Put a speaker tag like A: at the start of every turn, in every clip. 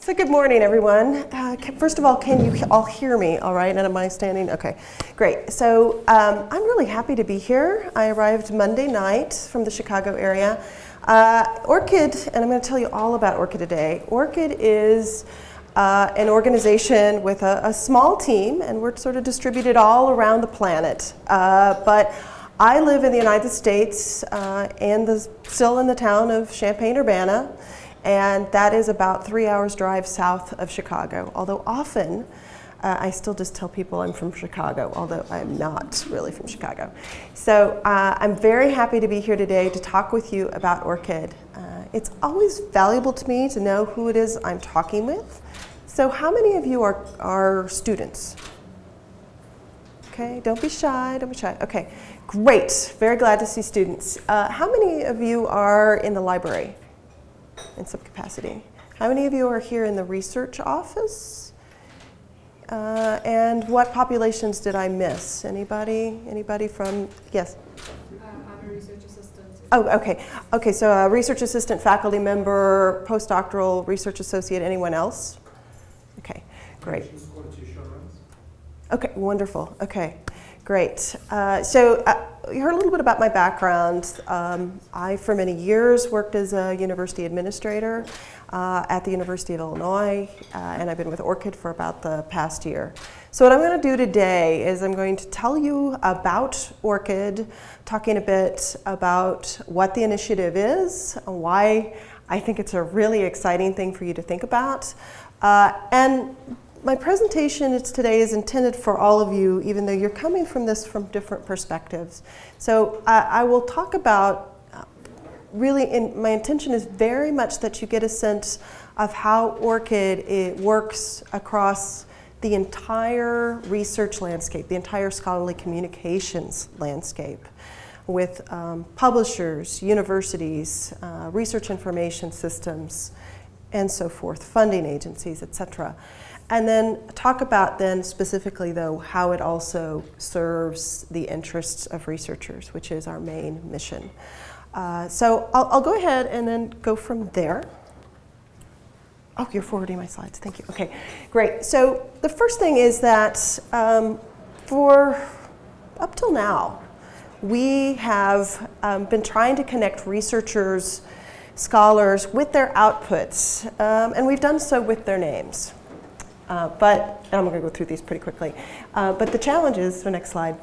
A: So good morning, everyone. First of all, can you all hear me, all right? And am I standing? Okay, great. So I'm really happy to be here. I arrived Monday night from the Chicago area. ORCID, and I'm going to tell you all about ORCID today. ORCID is an organization with a small team, and we're sort of distributed all around the planet. But I live in the United States and still in the town of Champaign-Urbana. And that is about 3 hours drive south of Chicago. Although often, I still just tell people I'm from Chicago, although I'm not really from Chicago. So I'm very happy to be here today to talk with you about ORCID. It's always valuable to me to know who it is I'm talking with. So how many of you are students? Okay, don't be shy, don't be shy. Okay, great, very glad to see students. How many of you are in the library? In some capacity. How many of you are here in the research office? And what populations did I miss? Anybody? Anybody from, yes?
B: I'm a research assistant.
A: Oh, okay. Okay, so a research assistant, faculty member, postdoctoral, research associate, anyone else? Okay, great. Okay, wonderful. Okay, great. So you heard a little bit about my background. I, for many years, worked as a university administrator at the University of Illinois, and I've been with ORCID for about the past year. So what I'm going to do today is I'm going to tell you about ORCID, talking a bit about what the initiative is, why I think it's a really exciting thing for you to think about, and my presentation today is intended for all of you, even though you're coming from this from different perspectives. So I will talk about, my intention is very much that you get a sense of how ORCID works across the entire research landscape, the entire scholarly communications landscape, with publishers, universities, research information systems, and so forth, funding agencies, et cetera. And then talk about then specifically though how it also serves the interests of researchers, which is our main mission. So I'll go ahead and then go from there. Oh, you're forwarding my slides, thank you. Okay, great. So the first thing is that for up till now, we have been trying to connect researchers, scholars with their outputs, and we've done so with their names. But I'm going to go through these pretty quickly. But the challenge is, so next slide,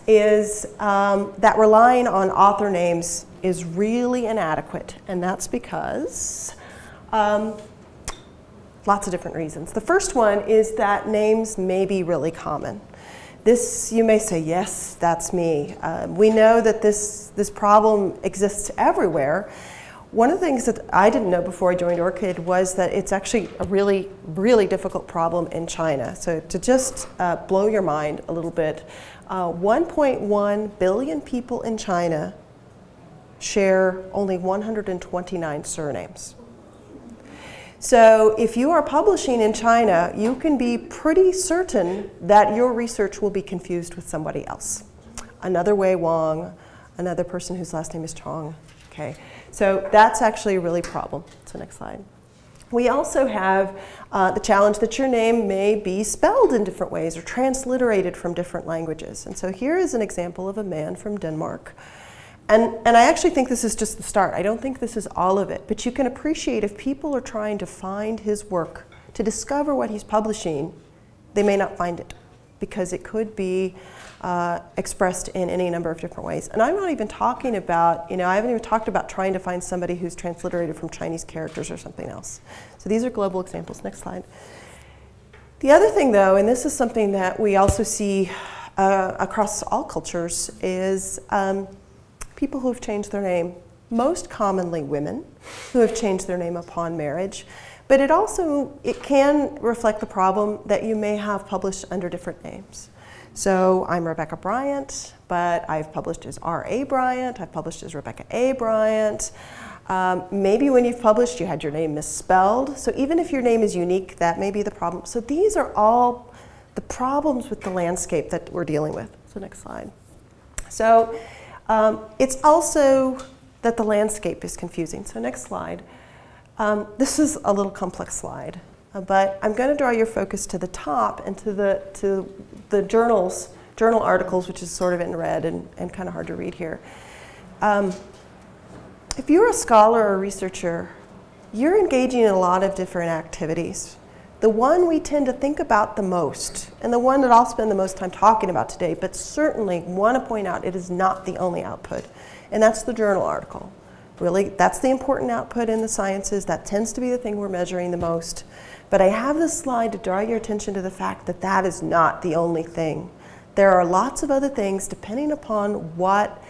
A: is that relying on author names is really inadequate. And that's because lots of different reasons. The first one is that names may be really common. This, you may say, yes, that's me. We know that this problem exists everywhere. One of the things that I didn't know before I joined ORCID was that it's actually a really, really difficult problem in China. So to just blow your mind a little bit, 1.1 billion people in China share only 129 surnames. So if you are publishing in China, you can be pretty certain that your research will be confused with somebody else. Another Wei Wang, another person whose last name is Chong. Okay. So that's actually a really problem. So next slide. We also have the challenge that your name may be spelled in different ways or transliterated from different languages. And so here is an example of a man from Denmark. And I actually think this is just the start. I don't think this is all of it. But you can appreciate if people are trying to find his work, to discover what he's publishing, they may not find it because it could be expressed in any number of different ways. And I'm not even talking about, I haven't even talked about trying to find somebody who's transliterated from Chinese characters or something else. So these are global examples. Next slide. The other thing though, and this is something that we also see across all cultures, is people who have changed their name, most commonly women who have changed their name upon marriage. But it can reflect the problem that you may have published under different names. So I'm Rebecca Bryant, but I've published as R.A. Bryant, I've published as Rebecca A. Bryant. Maybe when you've published, you had your name misspelled. So even if your name is unique, that may be the problem. So these are all the problems with the landscape that we're dealing with. So next slide. So it's also that the landscape is confusing. So next slide. This is a little complex slide. But I'm going to draw your focus to the top and to the journal articles, which is sort of in red and kind of hard to read here. If you're a scholar or a researcher, you're engaging in a lot of different activities. The one we tend to think about the most, and the one that I'll spend the most time talking about today, but certainly want to point out it is not the only output, and that's the journal article. Really, that's the important output in the sciences. That tends to be the thing we're measuring the most. But I have this slide to draw your attention to the fact that that is not the only thing. There are lots of other things depending upon what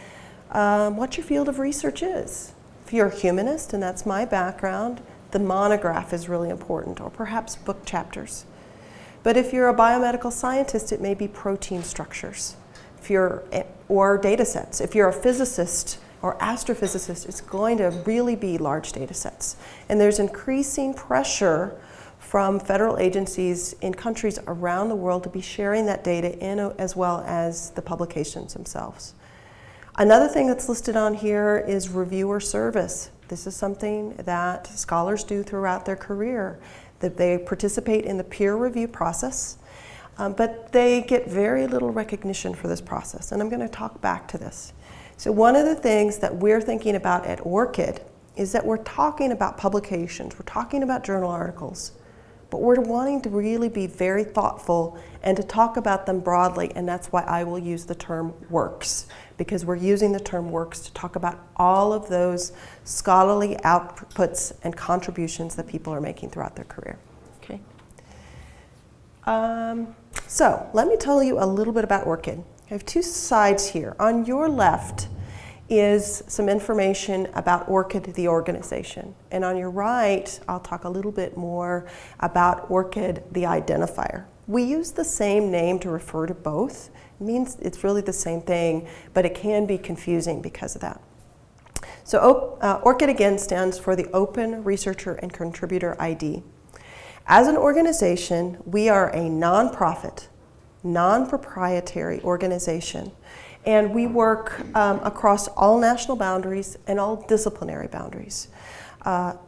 A: your field of research is. If you're a humanist, and that's my background, the monograph is really important, or perhaps book chapters. But if you're a biomedical scientist, it may be protein structures, or data sets. If you're a physicist or astrophysicist, it's going to really be large data sets. And there's increasing pressure from federal agencies in countries around the world to be sharing that data as well as the publications themselves. Another thing that's listed on here is reviewer service. This is something that scholars do throughout their career, that they participate in the peer review process, but they get very little recognition for this process, and I'm going to talk back to this. So one of the things that we're thinking about at ORCID is that we're talking about publications, we're talking about journal articles, but we're wanting to really be very thoughtful and to talk about them broadly, and that's why I will use the term works, because we're using the term works to talk about all of those scholarly outputs and contributions that people are making throughout their career. Okay. So let me tell you a little bit about ORCID. I have two sides here. On your left is some information about ORCID, the organization. And on your right, I'll talk a little bit more about ORCID, the identifier. We use the same name to refer to both. It means it's really the same thing, but it can be confusing because of that. So ORCID, again, stands for the Open Researcher and Contributor ID. As an organization, we are a nonprofit, non-proprietary organization. And we work across all national boundaries and all disciplinary boundaries.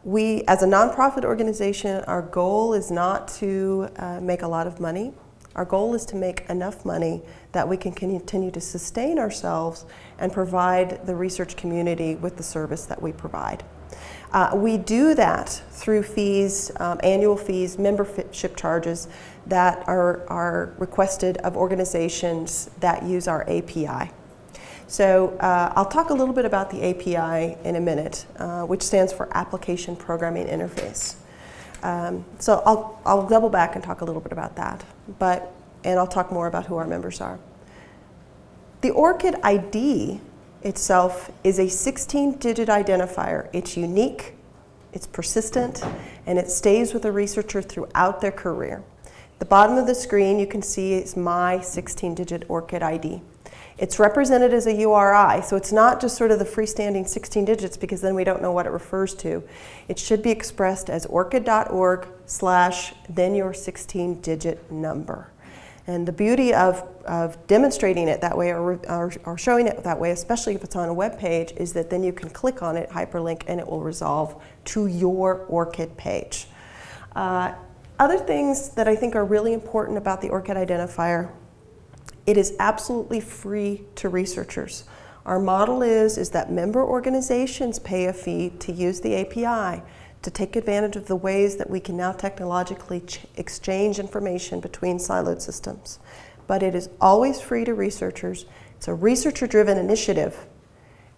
A: We, as a nonprofit organization, our goal is not to make a lot of money. Our goal is to make enough money that we can continue to sustain ourselves and provide the research community with the service that we provide. We do that through fees, annual fees, membership charges that are requested of organizations that use our API. So I'll talk a little bit about the API in a minute, which stands for Application Programming Interface. So I'll double back and talk a little bit about that, and I'll talk more about who our members are. The ORCID ID itself is a 16-digit identifier. It's unique, it's persistent, and it stays with a researcher throughout their career. The bottom of the screen you can see is my 16-digit ORCID ID. It's represented as a URI, so it's not just sort of the freestanding 16 digits because then we don't know what it refers to. It should be expressed as orchid.org/ then your 16-digit number. And the beauty of demonstrating it that way or showing it that way, especially if it's on a web page, is that then you can click on it, hyperlink, and it will resolve to your ORCID page. Other things that I think are really important about the ORCID identifier: it is absolutely free to researchers. Our model is that member organizations pay a fee to use the API, to take advantage of the ways that we can now technologically exchange information between siloed systems. But it is always free to researchers. It's a researcher-driven initiative,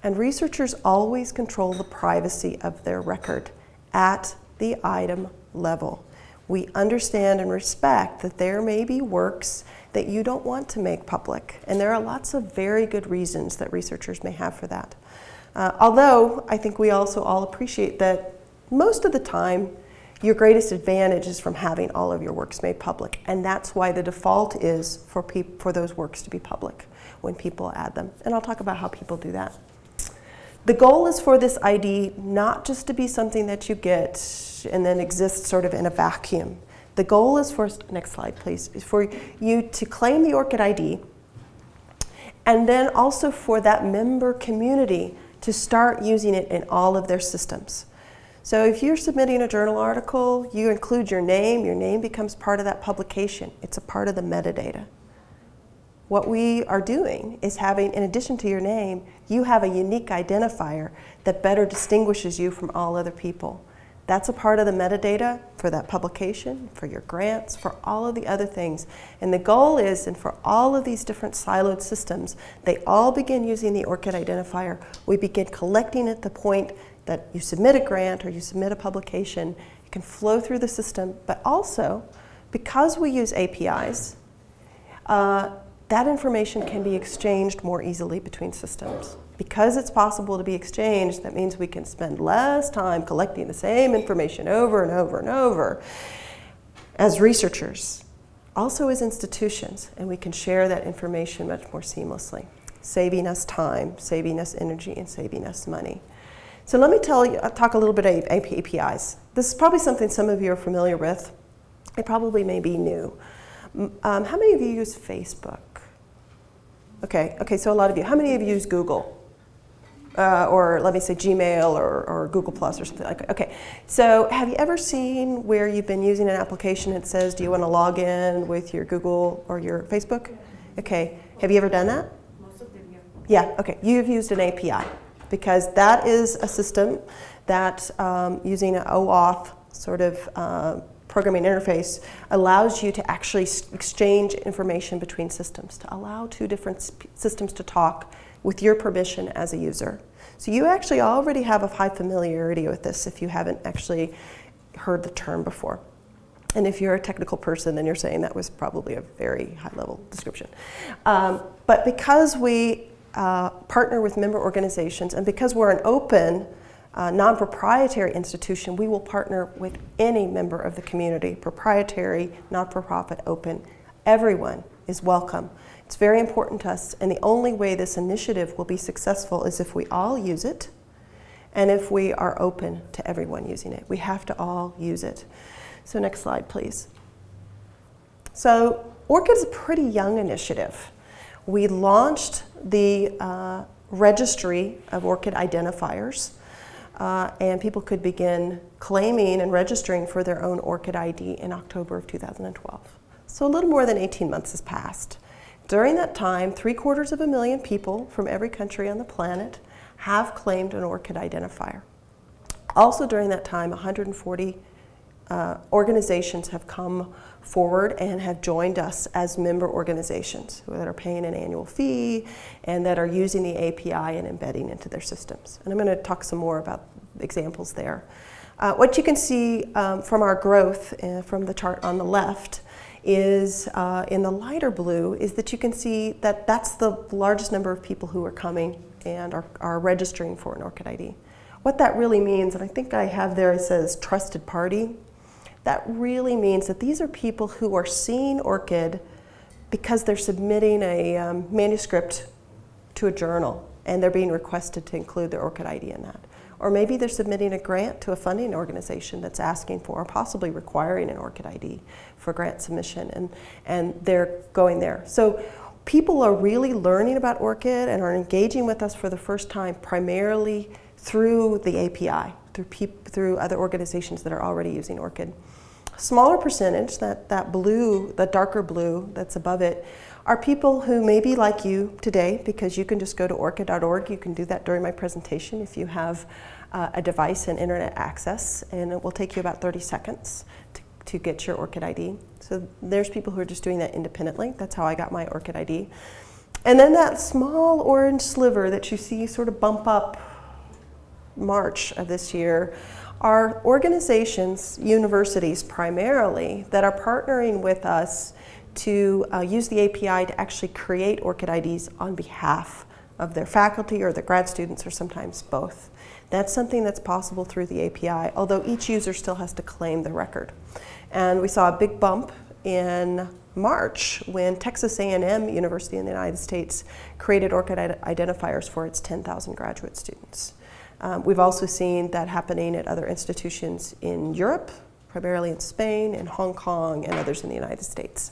A: and researchers always control the privacy of their record at the item level. We understand and respect that there may be works that you don't want to make public, and there are lots of very good reasons that researchers may have for that. Although I think we also all appreciate that most of the time your greatest advantage is from having all of your works made public, and that's why the default is for those works to be public when people add them. And I'll talk about how people do that. The goal is for this ID not just to be something that you get and then exists sort of in a vacuum. The goal is for, next slide please, is for you to claim the ORCID ID, and then also for that member community to start using it in all of their systems. So if you're submitting a journal article, you include your name becomes part of that publication. It's a part of the metadata. What we are doing is having, in addition to your name, you have a unique identifier that better distinguishes you from all other people. That's a part of the metadata for that publication, for your grants, for all of the other things. And the goal is, and for all of these different siloed systems, they all begin using the ORCID identifier. We begin collecting at the point that you submit a grant or you submit a publication. It can flow through the system, but also, because we use APIs, that information can be exchanged more easily between systems. Because it's possible to be exchanged, that means we can spend less time collecting the same information over and over and over as researchers, also as institutions, and we can share that information much more seamlessly, saving us time, saving us energy, and saving us money. So let me talk a little bit about APIs. This is probably something some of you are familiar with. It probably may be new. How many of you use Facebook? Okay, so a lot of you. How many of you use Google? Or let me say Gmail or Google Plus or something like that. Okay, so have you ever seen where you've been using an application that says, do you want to log in with your Google or your Facebook? Okay, have you ever done that?
B: Most of them, yeah.
A: Yeah, okay, you've used an API because that is a system that using an OAuth sort of programming interface allows you to actually exchange information between systems, to allow two different systems to talk with your permission as a user. So you actually already have a high familiarity with this if you haven't actually heard the term before. And if you're a technical person, then you're saying that was probably a very high-level description. But because we partner with member organizations, and because we're an open, non-proprietary institution, we will partner with any member of the community, proprietary, not-for-profit, open. Everyone is welcome. It's very important to us, and the only way this initiative will be successful is if we all use it, and if we are open to everyone using it. We have to all use it. So next slide, please. So ORCID is a pretty young initiative. We launched the registry of ORCID identifiers, and people could begin claiming and registering for their own ORCID ID in October of 2012. So a little more than 18 months has passed. During that time, 750,000 people from every country on the planet have claimed an ORCID identifier. Also during that time, 140 organizations have come forward and have joined us as member organizations that are paying an annual fee and that are using the API and embedding into their systems. And I'm going to talk some more about examples there. What you can see from our growth from the chart on the left is in the lighter blue is that you can see that that's the largest number of people who are coming and are registering for an ORCID ID. What that really means, and I think I have there, it says trusted party. That really means that these are people who are seeing ORCID because they're submitting a manuscript to a journal and they're being requested to include their ORCID ID in that. Or maybe they're submitting a grant to a funding organization that's asking for or possibly requiring an ORCID ID for grant submission, and they're going there. So people are really learning about ORCID and are engaging with us for the first time primarily through the API, through other organizations that are already using ORCID. Smaller percentage, that blue, the darker blue that's above it, are people who may be like you today, because you can just go to orchid.org. You can do that during my presentation if you have a device and internet access, and it will take you about 30 seconds to get your ORCID ID. So there's people who are just doing that independently. That's how I got my ORCID ID. And then that small orange sliver that you see sort of bump up March of this year are organizations, universities primarily, that are partnering with us to use the API to actually create ORCID IDs on behalf of their faculty or their grad students, or sometimes both. That's something that's possible through the API, although each user still has to claim the record. And we saw a big bump in March when Texas A&M University in the United States created ORCID identifiers for its 10,000 graduate students. We've also seen that happening at other institutions in Europe, primarily in Spain and Hong Kong and others in the United States.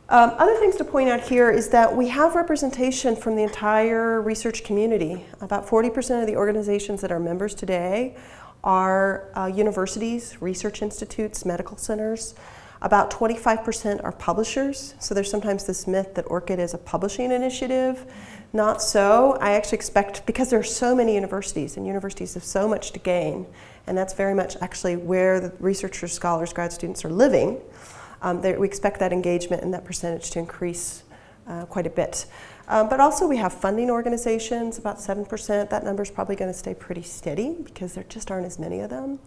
A: Other things to point out here is that we have representation from the entire research community. About 40% of the organizations that are members today are universities, research institutes, medical centers. About 25% are publishers. So there's sometimes this myth that ORCID is a publishing initiative. Not so. I actually expect, because there are so many universities, and universities have so much to gain, and that's very much actually where the researchers, scholars, grad students are living, we expect that engagement and that percentage to increase quite a bit. But also we have funding organizations, about 7%. That number is probably going to stay pretty steady because there just aren't as many of them.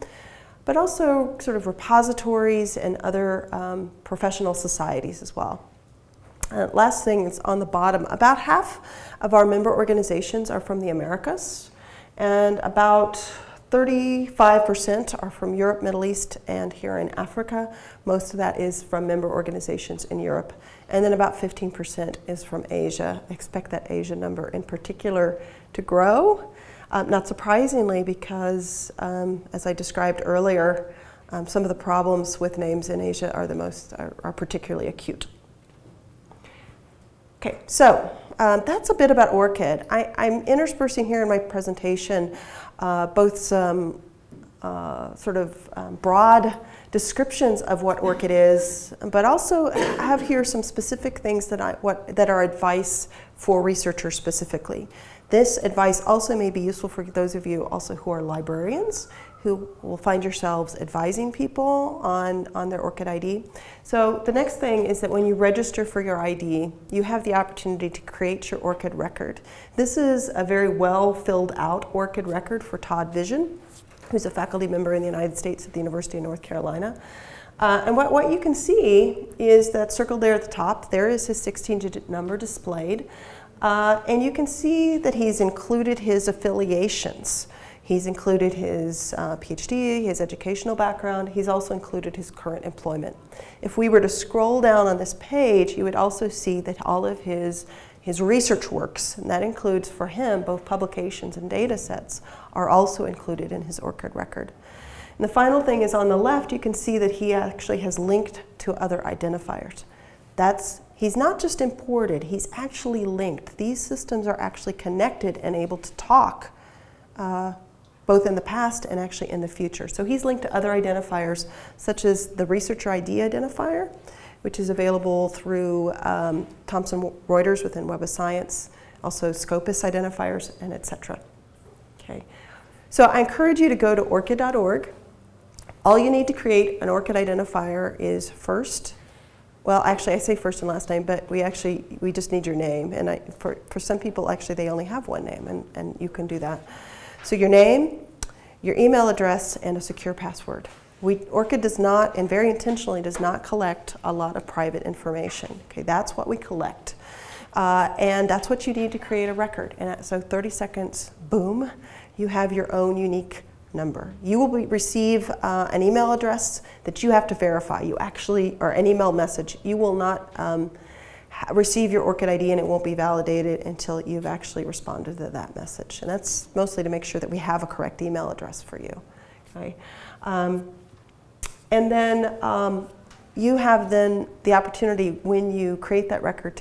A: But also sort of repositories and other professional societies as well. Last thing is on the bottom, about half of our member organizations are from the Americas, and about 35% are from Europe, Middle East, and here in Africa. Most of that is from member organizations in Europe. And then about 15% is from Asia. I expect that Asia number in particular to grow. Not surprisingly, because as I described earlier, some of the problems with names in Asia are particularly acute. Okay, so that's a bit about ORCID. I'm interspersing here in my presentation both some sort of broad descriptions of what ORCID is, but also have here some specific things that are advice for researchers specifically. This advice also may be useful for those of you also who are librarians, who will find yourselves advising people on their ORCID ID. So the next thing is that when you register for your ID, you have the opportunity to create your ORCID record. This is a very well filled out ORCID record for Todd Vision, who's a faculty member in the United States at the University of North Carolina. And what you can see is that circled there at the top, there is his 16-digit number displayed. And you can see that he's included his affiliations. He's included his PhD, his educational background. He's also included his current employment. If we were to scroll down on this page, you would also see that all of his research works, and that includes for him both publications and data sets, are also included in his ORCID record. And the final thing is on the left, you can see that he actually has linked to other identifiers. He's not just imported, he's actually linked. These systems are actually connected and able to talk both in the past and actually in the future. So he's linked to other identifiers such as the researcher ID identifier, which is available through Thomson Reuters within Web of Science, also Scopus identifiers, and etc. Okay. So I encourage you to go to orchid.org. All you need to create an ORCID identifier is first. Well, actually, I say first and last name, but we just need your name. And for some people, actually, they only have one name, and you can do that. So your name, your email address, and a secure password. ORCID does not, and very intentionally does not collect a lot of private information. Okay, that's what we collect. And that's what you need to create a record. And so 30 seconds, boom, you have your own unique number. You will receive an email address that you have to verify. Or an email message. You will not receive your ORCID ID and it won't be validated until you've actually responded to that message. And that's mostly to make sure that we have a correct email address for you. Okay? And then you have then the opportunity when you create that record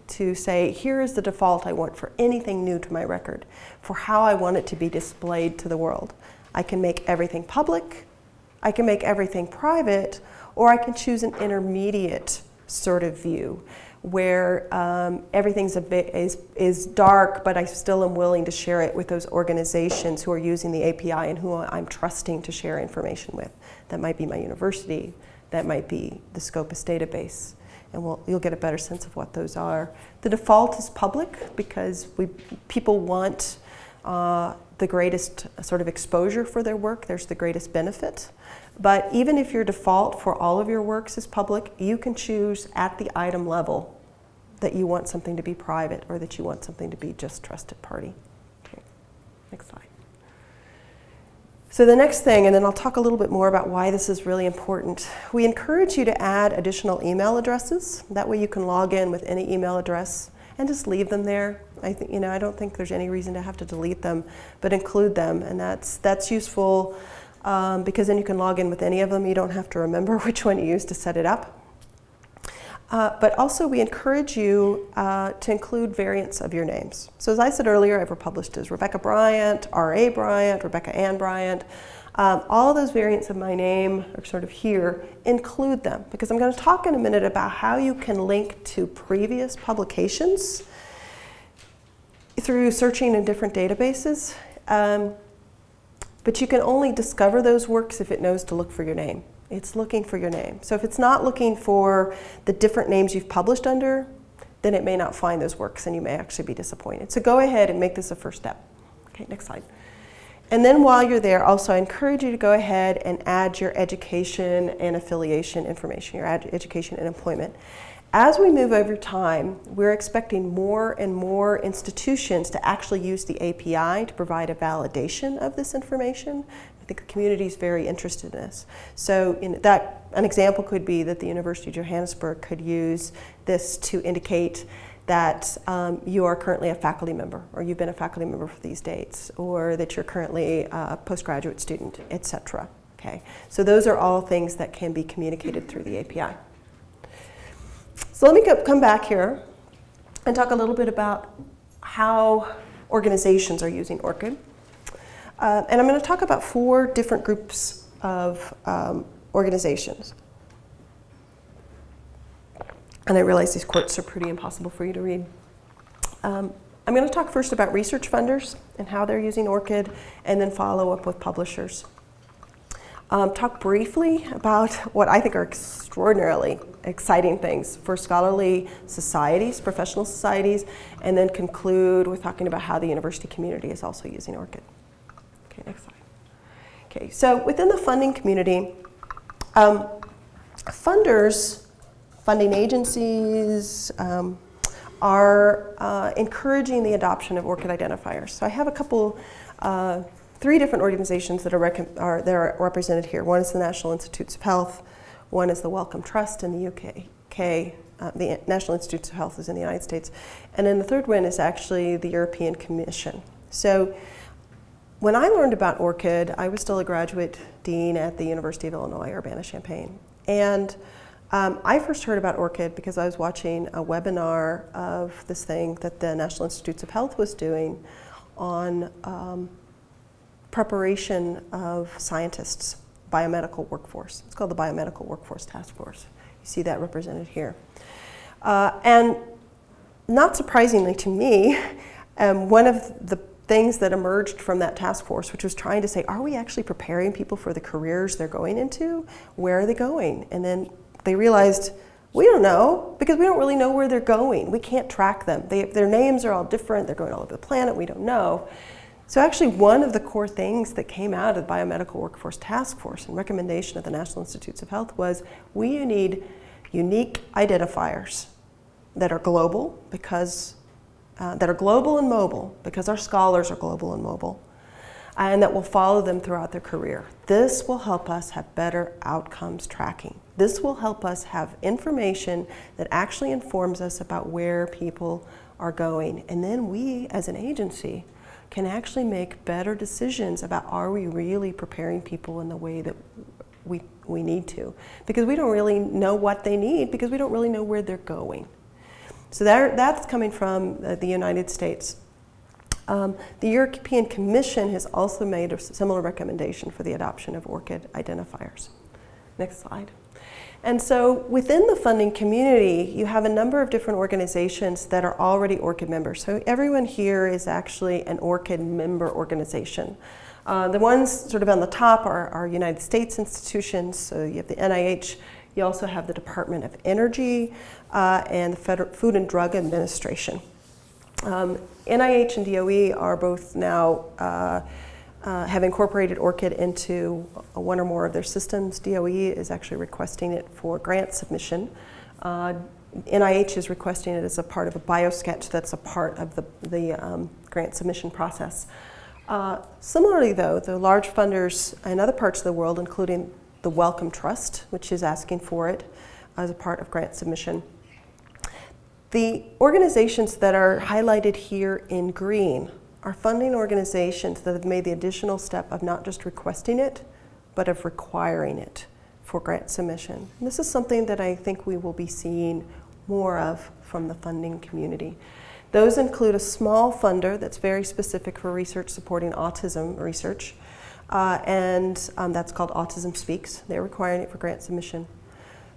A: to say, here is the default I want for anything new to my record, for how I want it to be displayed to the world. I can make everything public, I can make everything private, or I can choose an intermediate sort of view where everything's is dark, but I still am willing to share it with those organizations who are using the API and who I'm trusting to share information with. That might be my university, that might be the Scopus database, and you'll get a better sense of what those are. The default is public because people want the greatest sort of exposure for their work. There's the greatest benefit. But even if your default for all of your works is public, you can choose at the item level that you want something to be private or that you want something to be just trusted party. Okay, next slide. So the next thing, and then I'll talk a little bit more about why this is really important. We encourage you to add additional email addresses. That way you can log in with any email address and just leave them there. I don't think there's any reason to have to delete them, but include them, and that's useful because then you can log in with any of them. You don't have to remember which one you used to set it up. But also we encourage you to include variants of your names. So as I said earlier, I've published as Rebecca Bryant, R.A. Bryant, Rebecca Ann Bryant. All those variants of my name are sort of here. Include them, because I'm going to talk in a minute about how you can link to previous publications through searching in different databases. But you can only discover those works if it knows to look for your name. It's looking for your name. So if it's not looking for the different names you've published under, then it may not find those works and you may actually be disappointed. So go ahead and make this a first step. Okay, next slide. And then while you're there, also I encourage you to go ahead and add your education and affiliation information, your education and employment. As we move over time, we're expecting more and more institutions to actually use the API to provide a validation of this information. I think the community is very interested in this. So an example could be that the University of Johannesburg could use this to indicate that you are currently a faculty member, or you've been a faculty member for these dates, or that you're currently a postgraduate student, etc. Okay? So those are all things that can be communicated through the API. So let me come back here and talk a little bit about how organizations are using ORCID. And I'm going to talk about 4 different groups of organizations. And I realize these quotes are pretty impossible for you to read. I'm going to talk first about research funders and how they're using ORCID, and then follow up with publishers. Talk briefly about what I think are extraordinarily exciting things for scholarly societies, professional societies, and then conclude with talking about how the university community is also using ORCID. Okay, next slide. Okay, so within the funding community, funders, funding agencies, are encouraging the adoption of ORCID identifiers. So I have a couple 3 different organizations that are represented here. One is the National Institutes of Health, one is the Wellcome Trust in the UK, the National Institutes of Health is in the United States, and then the third one is actually the European Commission. So when I learned about ORCID, I was still a graduate dean at the University of Illinois, Urbana-Champaign. And I first heard about ORCID because I was watching a webinar of this thing that the National Institutes of Health was doing on preparation of scientists, biomedical workforce. It's called the Biomedical Workforce Task Force. You see that represented here. And not surprisingly to me, one of the things that emerged from that task force, which was trying to say, are we actually preparing people for the careers they're going into? Where are they going? And then they realized, we don't know, because we don't really know where they're going. We can't track them. Their names are all different. They're going all over the planet. We don't know. So actually one of the core things that came out of the Biomedical Workforce Task Force and recommendation of the National Institutes of Health was we need unique identifiers that are global because that are global and mobile because our scholars are global and mobile, and that will follow them throughout their career. This will help us have better outcomes tracking. This will help us have information that actually informs us about where people are going. And then we, as an agency, can actually make better decisions about are we really preparing people in the way that we need to. Because we don't really know what they need because we don't really know where they're going. So that's coming from the United States. The European Commission has also made a similar recommendation for the adoption of ORCID identifiers. Next slide. And so within the funding community, you have a number of different organizations that are already ORCID members. So everyone here is actually an ORCID member organization. The ones sort of on the top are United States institutions. So you have the NIH. You also have the Department of Energy and the Food and Drug Administration. NIH and DOE are both now have incorporated ORCID into one or more of their systems. DOE is actually requesting it for grant submission. NIH is requesting it as a part of a biosketch that's a part of the grant submission process. Similarly though, the large funders in other parts of the world, including the Wellcome Trust, which is asking for it as a part of grant submission. The organizations that are highlighted here in green are funding organizations that have made the additional step of not just requesting it, but of requiring it for grant submission. And this is something that I think we will be seeing more of from the funding community. Those include a small funder that's very specific for research supporting autism research, and that's called Autism Speaks. They're requiring it for grant submission.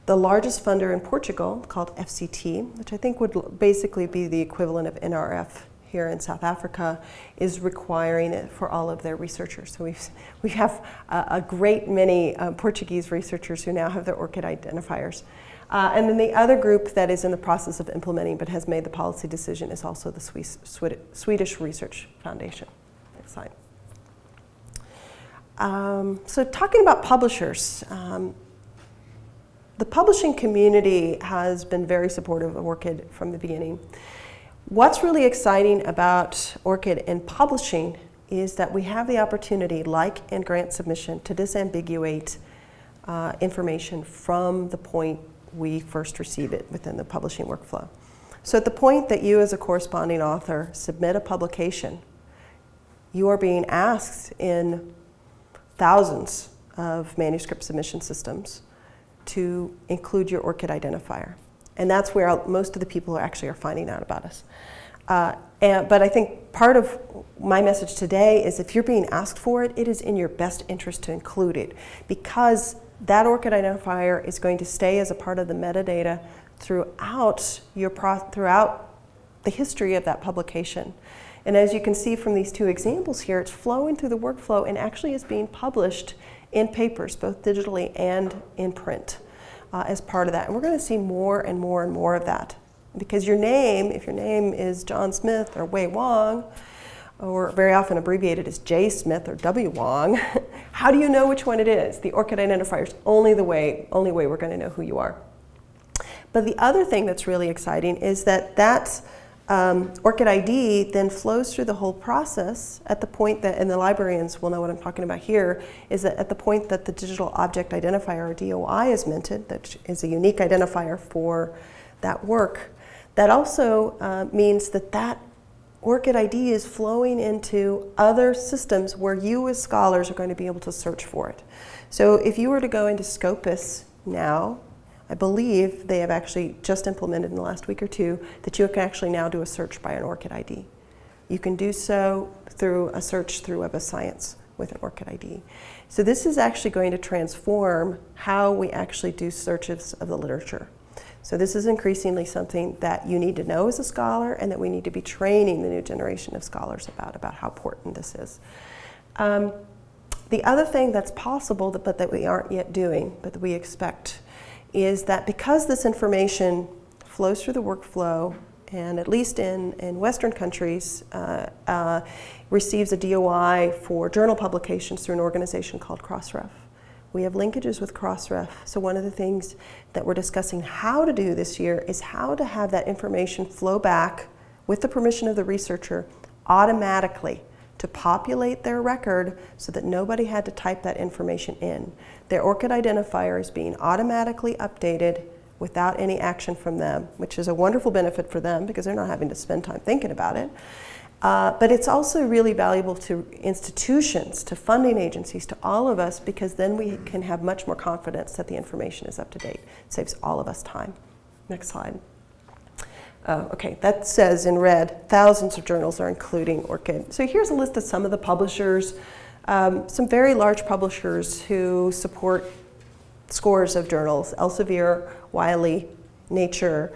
A: The largest funder in Portugal, called FCT, which I think would basically be the equivalent of NRF here in South Africa, is requiring it for all of their researchers. So we have a great many Portuguese researchers who now have their ORCID identifiers. And then the other group that is in the process of implementing but has made the policy decision is also the Swedish Research Foundation. Next slide. So talking about publishers, the publishing community has been very supportive of ORCID from the beginning. What's really exciting about ORCID and publishing is that we have the opportunity, like in grant submission, to disambiguate information from the point we first receive it within the publishing workflow. So at the point that you as a corresponding author submit a publication, you are being asked in thousands of manuscript submission systems to include your ORCID identifier. And that's where most of the people actually are finding out about us. But I think part of my message today is if you're being asked for it, it is in your best interest to include it, because that ORCID identifier is going to stay as a part of the metadata throughout the history of that publication. And as you can see from these two examples here, it's flowing through the workflow and actually is being published in papers, both digitally and in print, as part of that. And we're going to see more and more and more of that. Because your name, if your name is John Smith or Wei Wong, or very often abbreviated as J Smith or W Wong, how do you know which one it is? The ORCID identifier is only way we're going to know who you are. But the other thing that's really exciting is that ORCID ID then flows through the whole process at the point that, and the librarians will know what I'm talking about here, is that at the point that the digital object identifier, or DOI, is minted, that is a unique identifier for that work. That also means that that ORCID ID is flowing into other systems where you as scholars are going to be able to search for it. So if you were to go into Scopus now, I believe they have actually just implemented in the last week or two that you can actually now do a search by an ORCID ID. You can do so through a search through Web of Science with an ORCID ID. So this is actually going to transform how we actually do searches of the literature. So this is increasingly something that you need to know as a scholar, and that we need to be training the new generation of scholars about how important this is. The other thing that's possible, but that we aren't yet doing, but that we expect, is that because this information flows through the workflow, and at least in Western countries, receives a DOI for journal publications through an organization called Crossref. We have linkages with Crossref. So one of the things that we're discussing how to do this year is how to have that information flow back with the permission of the researcher automatically to populate their record so that nobody had to type that information in. Their ORCID identifier is being automatically updated without any action from them, which is a wonderful benefit for them because they're not having to spend time thinking about it. But it's also really valuable to institutions, to funding agencies, to all of us, because then we can have much more confidence that the information is up to date. It saves all of us time. Next slide. Okay, that says in red, thousands of journals are including ORCID. So here's a list of some of the publishers, some very large publishers who support scores of journals: Elsevier, Wiley, Nature,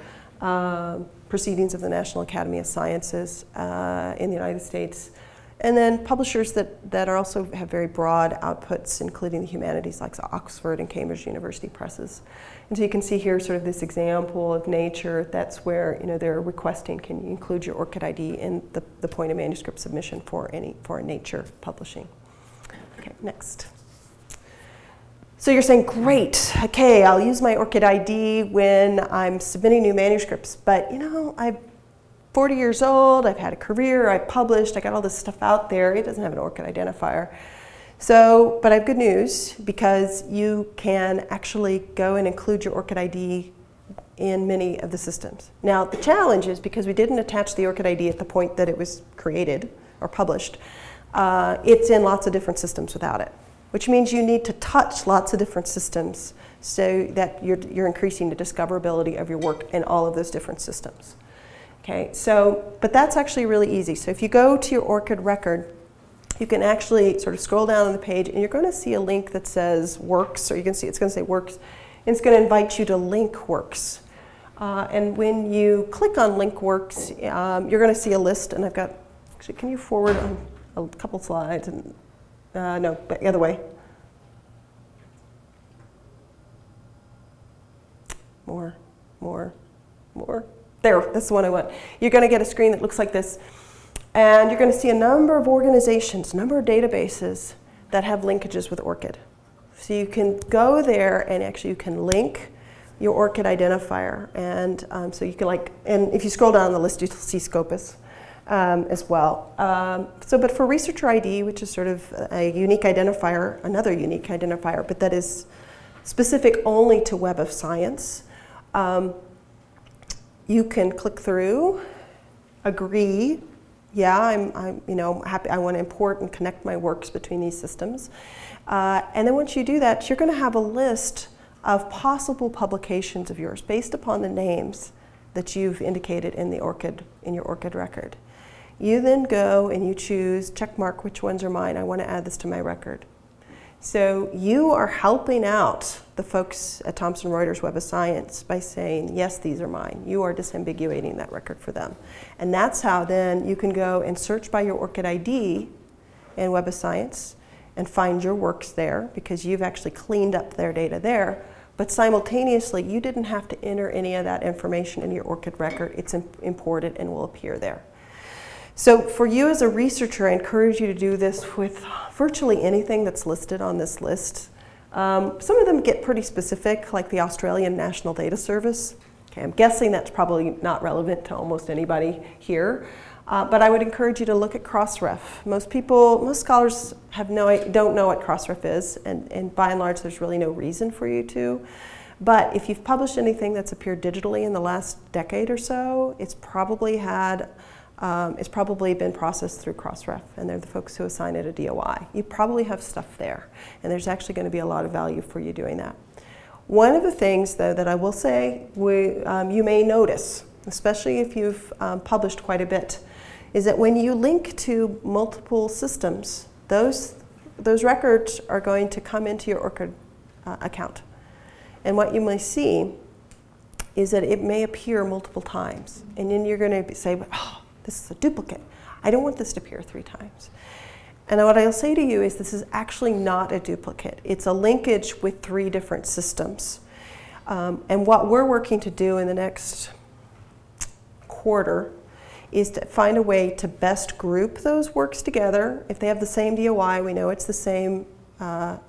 A: Proceedings of the National Academy of Sciences in the United States, and then publishers that are also have very broad outputs, including the humanities, like Oxford and Cambridge University presses. And so you can see here sort of this example of Nature. That's where they're requesting, can you include your ORCID ID in the point of manuscript submission for a Nature publishing. Okay, next. So you're saying, great, okay, I'll use my ORCID ID when I'm submitting new manuscripts, but I'm 40 years old, I've had a career, I've published, I got all this stuff out there, it doesn't have an ORCID identifier. So, but I have good news, because you can actually go and include your ORCID ID in many of the systems. Now, the challenge is because we didn't attach the ORCID ID at the point that it was created or published, it's in lots of different systems without it, which means you need to touch lots of different systems so that you're increasing the discoverability of your work in all of those different systems. Okay, so, but that's actually really easy. So if you go to your ORCID record, you can actually sort of scroll down on the page and you're going to see a link that says works, or you can see it's going to say works, and it's going to invite you to link works. And when you click on link works, you're going to see a list, and I've got, actually, can you forward a couple slides? And no, the other way. More. There, that's the one I want. You're going to get a screen that looks like this. And you're going to see a number of organizations, a number of databases that have linkages with ORCID. So you can go there and actually you can link your ORCID identifier. And so you can and if you scroll down the list, you'll see Scopus as well. But for researcher ID, which is sort of a unique identifier, another unique identifier, but that is specific only to Web of Science, you can click through, agree, yeah, I'm happy, I want to import and connect my works between these systems. And then once you do that, you're going to have a list of possible publications of yours based upon the names that you've indicated in the ORCID, in your ORCID record. You then go and you choose, check mark which ones are mine, I want to add this to my record. So you are helping out the folks at Thomson Reuters Web of Science by saying, yes, these are mine. You are disambiguating that record for them. And that's how then you can go and search by your ORCID ID in Web of Science and find your works there because you've actually cleaned up their data there. But simultaneously, you didn't have to enter any of that information in your ORCID record. It's imported and will appear there. So for you as a researcher, I encourage you to do this with virtually anything that's listed on this list. Some of them get pretty specific, like the Australian National Data Service. Okay, I'm guessing that's probably not relevant to almost anybody here. But I would encourage you to look at Crossref. Most scholars don't know what Crossref is, and by and large, there's really no reason for you to. But if you've published anything that's appeared digitally in the last decade or so, it's probably been processed through Crossref, and they're the folks who assign it a DOI. You probably have stuff there, and there's actually going to be a lot of value for you doing that. One of the things, though, that I will say you may notice, especially if you've published quite a bit, is that when you link to multiple systems, those records are going to come into your ORCID account. And what you may see is that it may appear multiple times, and then you're going to say, oh, this is a duplicate. I don't want this to appear 3 times. And what I'll say to you is this is actually not a duplicate. It's a linkage with 3 different systems. And what we're working to do in the next quarter is to find a way to best group those works together. If they have the same DOI, we know it's the same,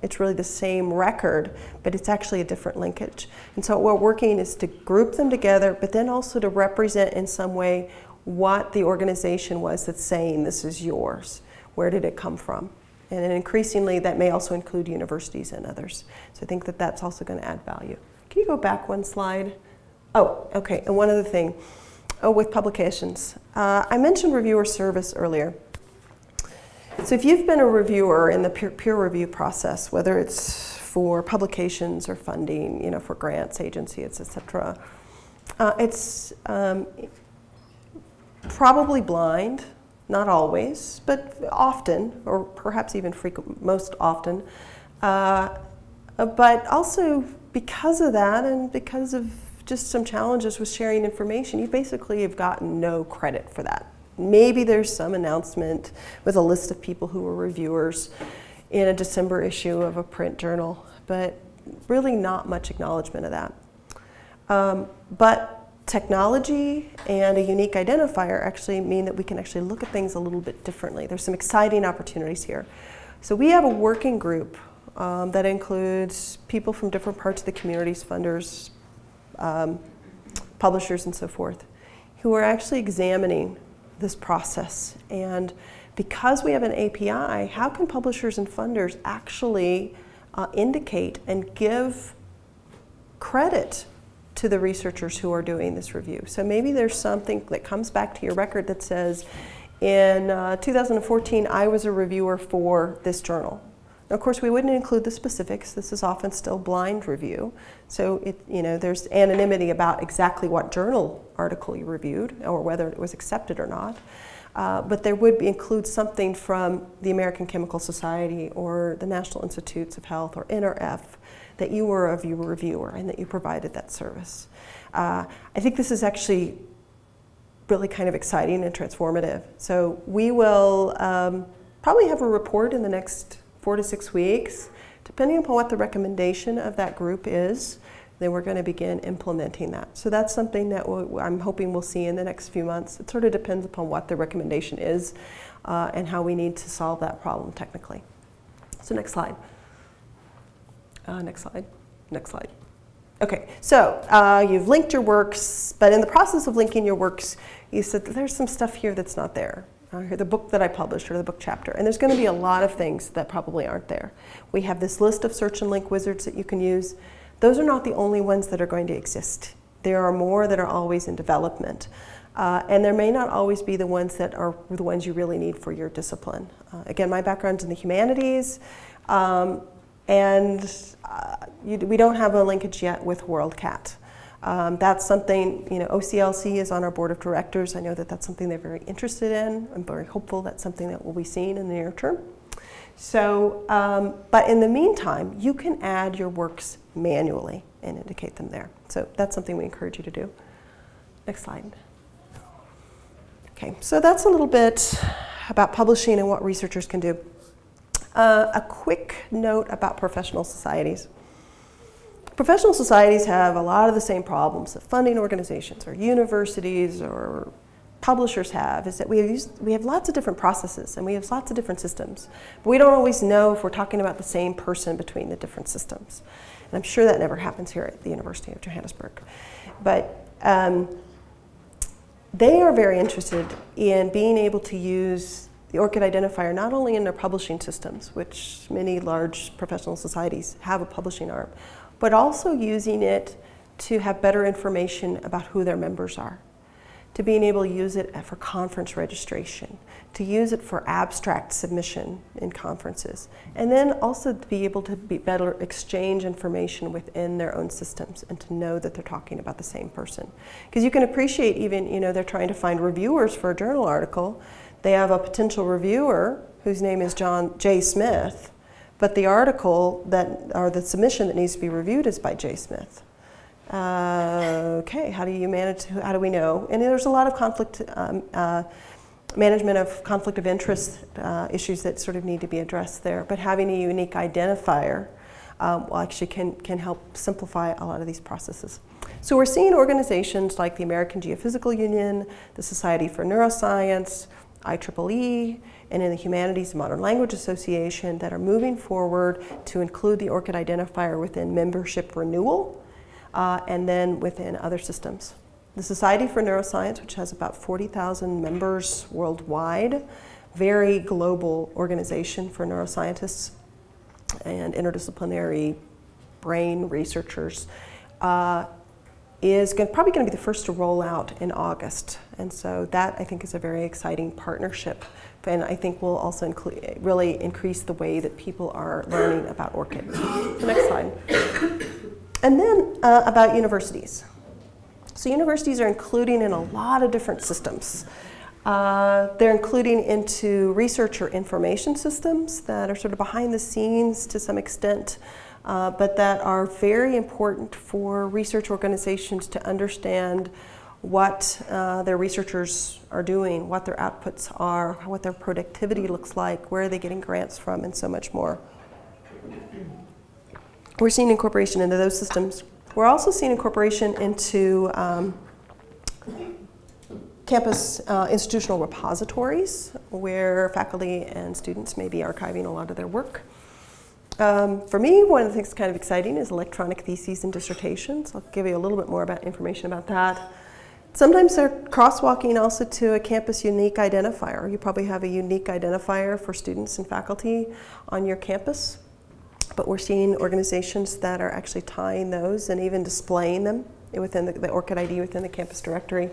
A: it's really the same record, but it's actually a different linkage. And so what we're working is to group them together, but then also to represent in some way what the organization was that's saying this is yours. Where did it come from? And then increasingly, that may also include universities and others. So I think that that's also going to add value. Can you go back one slide? Oh, okay, and one other thing. Oh, with publications. I mentioned reviewer service earlier. So if you've been a reviewer in the peer review process, whether it's for publications or funding, for grants, agencies, etc., it's probably blind, not always, but often, or perhaps even most often. But also because of that and because of just some challenges with sharing information, you basically have gotten no credit for that. Maybe there's some announcement with a list of people who were reviewers in a December issue of a print journal, but really not much acknowledgement of that. But technology and a unique identifier actually mean that we can actually look at things a little bit differently. There's some exciting opportunities here. So we have a working group that includes people from different parts of the communities, funders, publishers, and so forth, who are actually examining this process. And because we have an API, how can publishers and funders actually indicate and give credit to the researchers who are doing this review? So maybe there's something that comes back to your record that says, in 2014, I was a reviewer for this journal. Of course, we wouldn't include the specifics. This is often still blind review. So there's anonymity about exactly what journal article you reviewed or whether it was accepted or not. But there would include something from the American Chemical Society or the National Institutes of Health or NRF that you were a reviewer and that you provided that service. I think this is actually really kind of exciting and transformative. So we will probably have a report in the next 4 to 6 weeks, depending upon what the recommendation of that group is. Then we're going to begin implementing that. So that's something that I'm hoping we'll see in the next few months. It sort of depends upon what the recommendation is and how we need to solve that problem technically. So next slide. Next slide. Next slide. Okay, so you've linked your works, but in the process of linking your works, you said that there's some stuff here that's not there. The book that I published or the book chapter. And there's going to be a lot of things that probably aren't there. We have this list of search and link wizards that you can use. Those are not the only ones that are going to exist. There are more that are always in development. And there may not always be the ones that are the ones you really need for your discipline. Again, my background's in the humanities. We don't have a linkage yet with WorldCat. That's something, OCLC is on our board of directors. I know that that's something they're very interested in. I'm very hopeful that's something that will be seen in the near term. So, but in the meantime, you can add your works manually and indicate them there. So that's something we encourage you to do. Next slide. Okay, so that's a little bit about publishing and what researchers can do. A quick note about professional societies. Professional societies have a lot of the same problems that funding organizations or universities or publishers have, is that we have lots of different processes and we have lots of different systems. But we don't always know if we're talking about the same person between the different systems. And I'm sure that never happens here at the University of Johannesburg. But they are very interested in being able to use the ORCID identifier not only in their publishing systems, which many large professional societies have a publishing arm, but also using it to have better information about who their members are, to being able to use it for conference registration, to use it for abstract submission in conferences, and then also to be able to better exchange information within their own systems and to know that they're talking about the same person. Because you can appreciate even, they're trying to find reviewers for a journal article. They have a potential reviewer whose name is John J. Smith, but the article or the submission that needs to be reviewed is by J. Smith. Okay, how do you manage, how do we know? And there's a lot of conflict, management of conflict of interest issues that sort of need to be addressed there, but having a unique identifier actually can help simplify a lot of these processes. So we're seeing organizations like the American Geophysical Union, the Society for Neuroscience, IEEE, and in the Humanities and Modern Language Association that are moving forward to include the ORCID identifier within membership renewal and then within other systems. The Society for Neuroscience, which has about 40,000 members worldwide, very global organization for neuroscientists and interdisciplinary brain researchers, is probably going to be the first to roll out in August. And so that, I think, is a very exciting partnership. And I think will also really increase the way that people are learning about ORCID. So next slide. And then about universities. So universities are including in a lot of different systems. They're including into researcher information systems that are sort of behind the scenes to some extent, but that are very important for research organizations to understand what their researchers are doing, what their outputs are, what their productivity looks like, where are they getting grants from, and so much more. We're seeing incorporation into those systems. We're also seeing incorporation into campus institutional repositories where faculty and students may be archiving a lot of their work. For me, one of the things that's kind of exciting is electronic theses and dissertations. I'll give you a little bit more information about that. Sometimes they're crosswalking also to a campus unique identifier. You probably have a unique identifier for students and faculty on your campus, but we're seeing organizations that are actually tying those and even displaying them within the ORCID ID within the campus directory.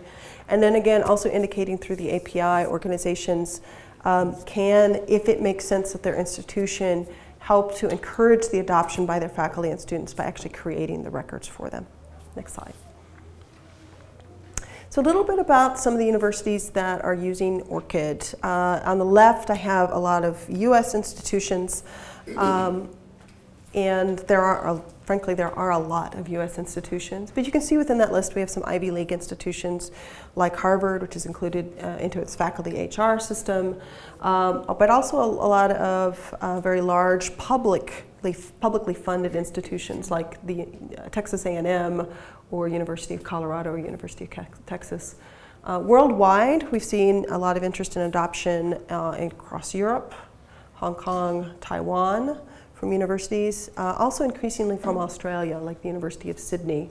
A: And then again, also indicating through the API, organizations can, if it makes sense at their institution, help to encourage the adoption by their faculty and students by actually creating the records for them. Next slide. So a little bit about some of the universities that are using ORCID. On the left, I have a lot of US institutions, and frankly, there are a lot of US institutions. But you can see within that list, we have some Ivy League institutions like Harvard, which is included into its faculty HR system, but also a lot of very large publicly funded institutions like the Texas A&M or University of Colorado or University of Texas. Worldwide, we've seen a lot of interest in adoption across Europe, Hong Kong, Taiwan from universities, also increasingly from Australia, like the University of Sydney.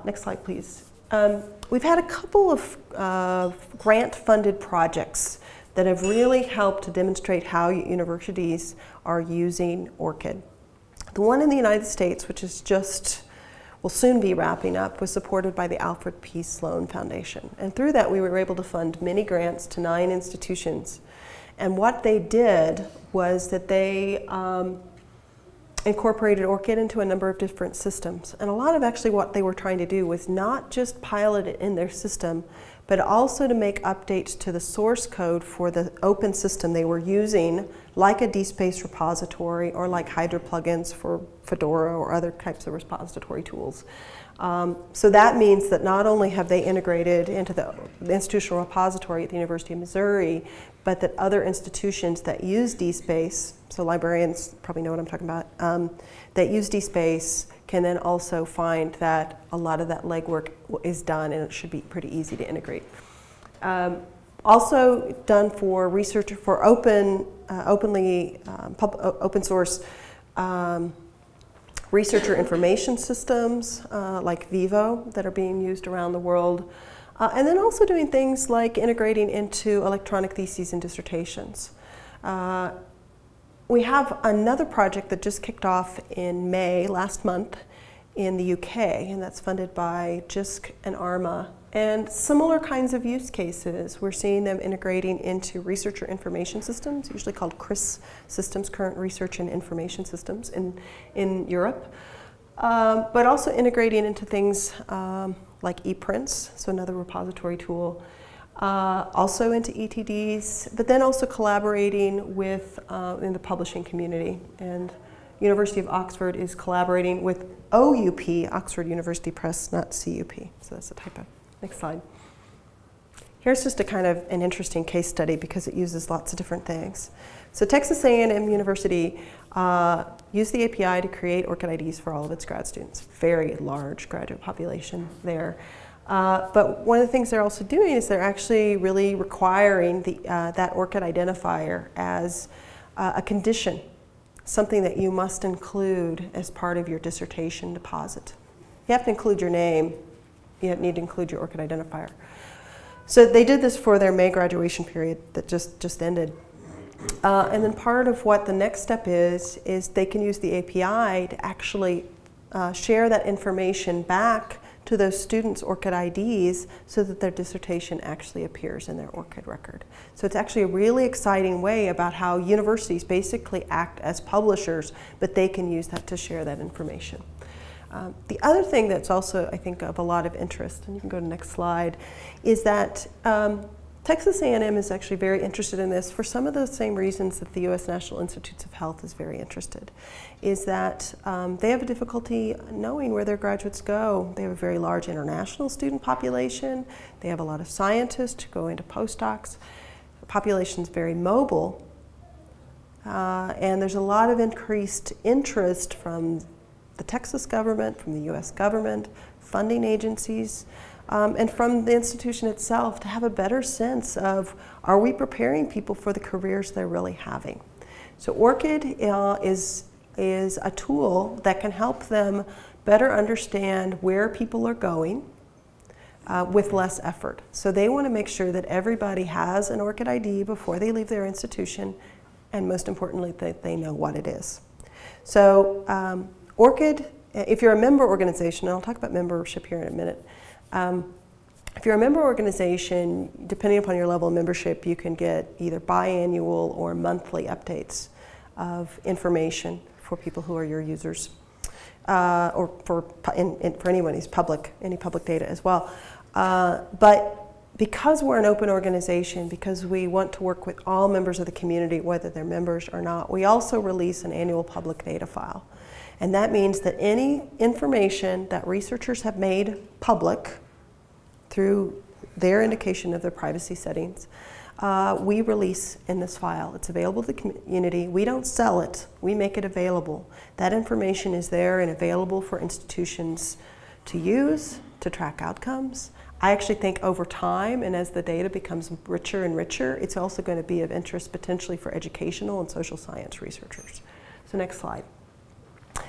A: Next slide, please. We've had a couple of grant-funded projects that have really helped to demonstrate how universities are using ORCID. The one in the United States, which is will soon be wrapping up, was supported by the Alfred P. Sloan Foundation. And through that, we were able to fund many grants to 9 institutions. And what they did was that they incorporated ORCID into a number of different systems. And a lot of actually what they were trying to do was not just pilot it in their system, but also to make updates to the source code for the open system they were using, like a DSpace repository or like Hydra plugins for Fedora or other types of repository tools. So that means that not only have they integrated into the institutional repository at the University of Missouri, but that other institutions that use DSpace, so librarians probably know what I'm talking about, that use DSpace can then also find that a lot of that legwork is done and it should be pretty easy to integrate. Also done for research for open source researcher information systems like Vivo that are being used around the world. And then also doing things like integrating into electronic theses and dissertations. We have another project that just kicked off in May, last month, in the UK, and that's funded by JISC and ARMA. And similar kinds of use cases, we're seeing them integrating into researcher information systems, usually called CRIS systems, Current Research and Information Systems in Europe. But also integrating into things like ePrints, so another repository tool, also into ETDs, but then also collaborating with in the publishing community. And University of Oxford is collaborating with OUP, Oxford University Press, not CUP, so that's a typo. Next slide. Here's just a kind of an interesting case study because it uses lots of different things. So Texas A&M University used the API to create ORCID IDs for all of its grad students. Very large graduate population there. But one of the things they're also doing is they're actually really requiring that ORCID identifier as a condition, something that you must include as part of your dissertation deposit. You have to include your name. You need to include your ORCID identifier. So they did this for their May graduation period that just ended. And then part of what the next step is they can use the API to actually share that information back to those students' ORCID IDs so that their dissertation actually appears in their ORCID record. So it's actually a really exciting way about how universities basically act as publishers, but they can use that to share that information. The other thing that's also, I think, of a lot of interest, and you can go to the next slide, is that Texas A&M is actually very interested in this for some of the same reasons that the U.S. National Institutes of Health is very interested, is that they have a difficulty knowing where their graduates go. They have a very large international student population. They have a lot of scientists who go into postdocs. The population's very mobile, and there's a lot of increased interest from the Texas government, from the U.S. government, funding agencies, and from the institution itself to have a better sense of, are we preparing people for the careers they're really having? So ORCID is a tool that can help them better understand where people are going with less effort. So they want to make sure that everybody has an ORCID ID before they leave their institution, and most importantly, that they know what it is. So ORCID, if you're a member organization, and I'll talk about membership here in a minute, if you're a member organization, depending upon your level of membership, you can get either biannual or monthly updates of information for people who are your users, or for anyone who's public, any public data as well. But because we're an open organization, because we want to work with all members of the community, whether they're members or not, we also release an annual public data file. And that means that any information that researchers have made public through their indication of their privacy settings, we release in this file. It's available to the community. We don't sell it. We make it available. That information is there and available for institutions to use, to track outcomes. I actually think over time, and as the data becomes richer and richer, it's also going to be of interest potentially for educational and social science researchers. So next slide.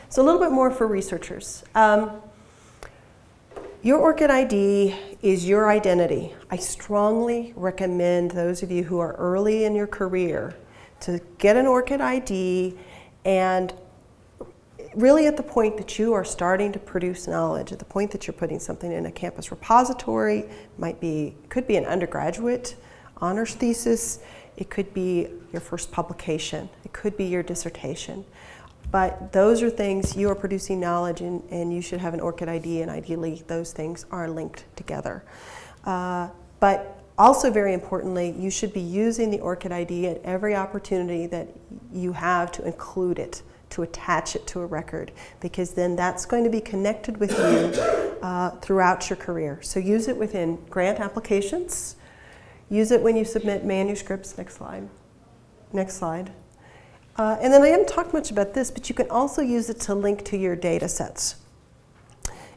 A: So a little bit more for researchers. Your ORCID ID is your identity. I strongly recommend those of you who are early in your career to get an ORCID ID, and really at the point that you are starting to produce knowledge, at the point that you're putting something in a campus repository, could be an undergraduate honors thesis, it could be your first publication, it could be your dissertation. But those are things, you are producing knowledge, and you should have an ORCID ID, and ideally those things are linked together. But also very importantly, you should be using the ORCID ID at every opportunity that you have to include it, to attach it to a record, because then that's going to be connected with you throughout your career. So use it within grant applications, use it when you submit manuscripts. Next slide. Next slide. And then I haven't talked much about this, but you can also use it to link to your data sets.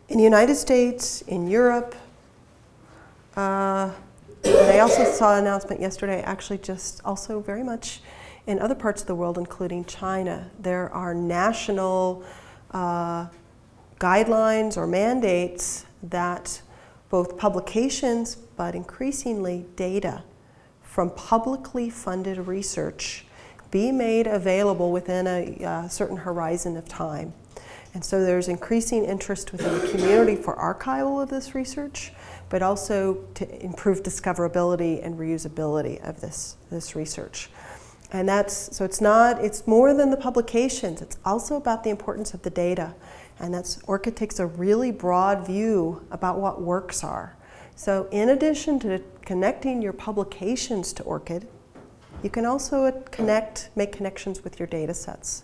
A: In the United States, in Europe, and I also saw an announcement yesterday, actually just also very much in other parts of the world, including China, there are national guidelines or mandates that both publications, but increasingly data from publicly funded research be made available within a certain horizon of time. And so there's increasing interest within the community for archival of this research, but also to improve discoverability and reusability of this research. And it's more than the publications, it's also about the importance of the data. And ORCID takes a really broad view about what works are. So in addition to connecting your publications to ORCID, you can also make connections with your data sets.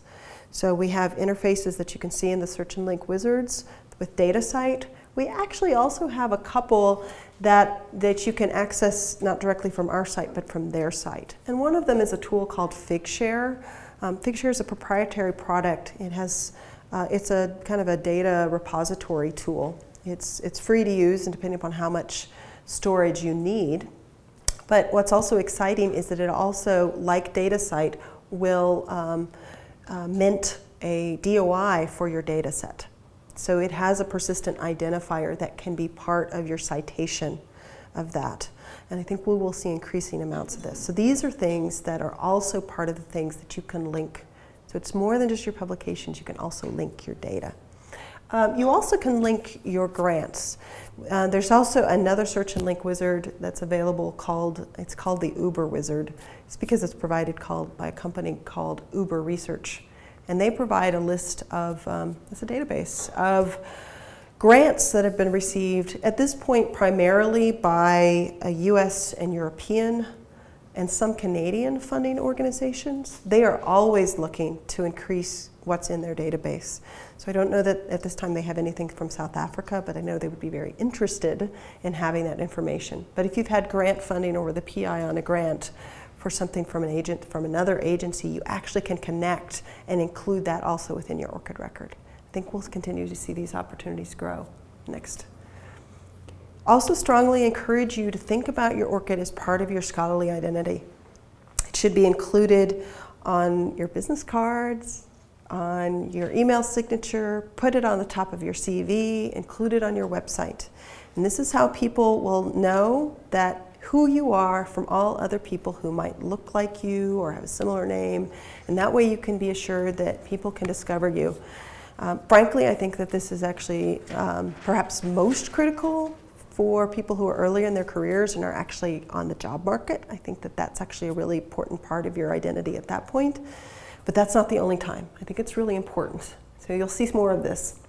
A: So we have interfaces that you can see in the search and link wizards with DataCite. We actually also have a couple that you can access not directly from our site, but from their site. And one of them is a tool called Figshare. Figshare is a proprietary product. It's a kind of a data repository tool. It's free to use, and depending upon how much storage you need. But what's also exciting is that it also, like DataCite, will mint a DOI for your data set. So it has a persistent identifier that can be part of your citation of that. And I think we will see increasing amounts of this. So these are things that are also part of the things that you can link. So it's more than just your publications, you can also link your data. You also can link your grants. There's also another search and link wizard that's available it's called the Uber Wizard. It's because it's provided by a company called Uber Research. And they provide a list of, it's a database of grants that have been received at this point primarily by a US and European and some Canadian funding organizations. They are always looking to increase what's in their database. So I don't know that at this time they have anything from South Africa, but I know they would be very interested in having that information. But if you've had grant funding or the PI on a grant for something from another agency, you actually can connect and include that also within your ORCID record. I think we'll continue to see these opportunities grow. Next. Also strongly encourage you to think about your ORCID as part of your scholarly identity. It should be included on your business cards, on your email signature, put it on the top of your CV, include it on your website. And this is how people will know that who you are from all other people who might look like you or have a similar name. And that way you can be assured that people can discover you. Frankly, I think that this is actually perhaps most critical for people who are earlier in their careers and are actually on the job market. I think that that's actually a really important part of your identity at that point. But that's not the only time. I think it's really important. So you'll see more of this.